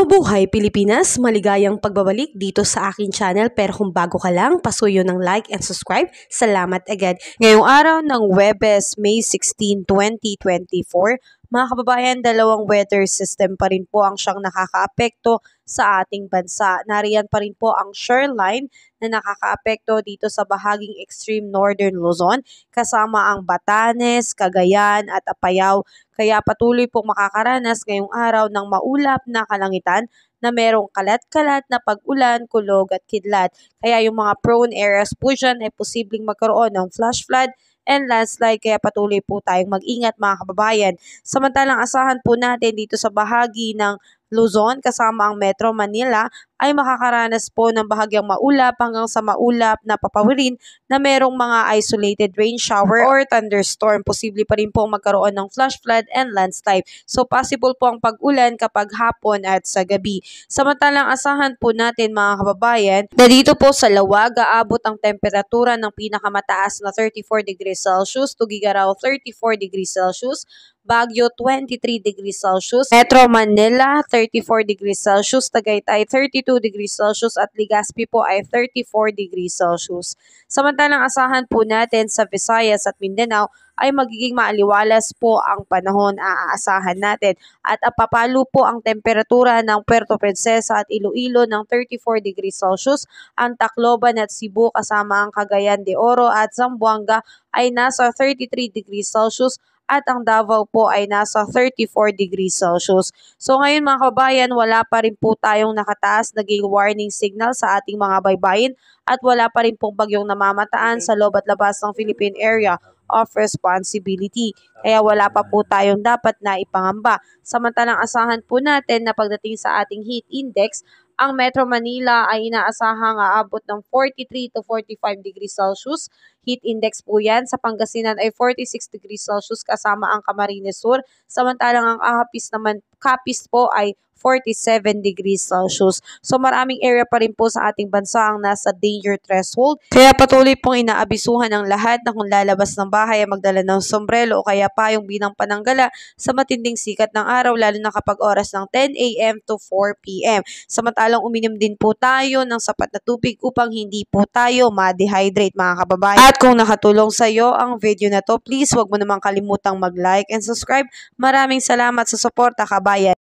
Mabuhay Pilipinas! Maligayang pagbabalik dito sa aking channel, pero kung bago ka lang, pasuyo ng like and subscribe. Salamat agad. Ngayong araw ng Huwebes, May 16, 2024, mga kababayan, dalawang weather system pa rin po ang siyang nakakaapekto sa ating bansa. Nariyan pa rin po ang shoreline na nakakaapekto dito sa bahaging extreme northern Luzon, kasama ang Batanes, Cagayan at Apayao. Kaya patuloy pong makakaranas ngayong araw ng maulap na kalangitan na merong kalat-kalat na pag-ulan, kulog at kidlat. Kaya yung mga prone areas po dyan ay posibleng magkaroon ng flash flood and landslide, kaya patuloy po tayong mag-ingat mga kababayan. Samantalang asahan po natin dito sa bahagi ng Luzon kasama ang Metro Manila ay makakaranas po ng bahagyang maulap hanggang sa maulap na papawirin na merong mga isolated rain shower or thunderstorm. Posible pa rin po magkaroon ng flash flood and landslide. So possible po ang pag-ulan kapag hapon at sa gabi. Samantalang asahan po natin mga kababayan na dito po sa Lawag aabot ang temperatura ng pinakamataas na 34 degrees Celsius, Tugigaraw 34 degrees Celsius, Baguio 23 degrees Celsius, Metro Manila 34 degrees Celsius, Tagaytay 32 degrees Celsius at Legazpi po ay 34 degrees Celsius. Samantalang asahan po natin sa Visayas at Mindanao ay magiging maaliwalas po ang panahon aasahan natin at papalo po ang temperatura ng Puerto Princesa at Iloilo ng 34 degrees Celsius, ang Tacloban at Cebu kasama ang Cagayan de Oro at Zamboanga ay nasa 33 degrees Celsius at ang Davao po ay nasa 34 degrees Celsius. So ngayon mga kabayan, wala pa rin po tayong nakataas na gale warning signal sa ating mga baybayin at wala pa rin pong bagyong namamataan sa loob at labas ng Philippine Area of Responsibility. Kaya wala pa po tayong dapat na ipangamba. Samantalang asahan po natin na pagdating sa ating heat index, ang Metro Manila ay inaasahang aabot ng 43 to 45 degrees Celsius. Heat index po yan. Sa Pangasinan ay 46 degrees Celsius kasama ang Camarines Sur. Samantalang ang Capiz po ay 47 degrees Celsius. So maraming area pa rin po sa ating bansa ang nasa danger threshold. Kaya patuloy pong inaabisuhan ng lahat na kung lalabas ng bahay ay magdala ng sombrero o kaya payong bilang pananggala sa matinding sikat ng araw, lalo na kapag oras ng 10 a.m. to 4 p.m. Samantalang uminom din po tayo ng sapat na tubig upang hindi po tayo ma-dehydrate mga kababayan. At kung nakatulong sa iyo ang video na to, please wag mo namang kalimutang mag-like and subscribe. Maraming salamat sa suporta kabayan.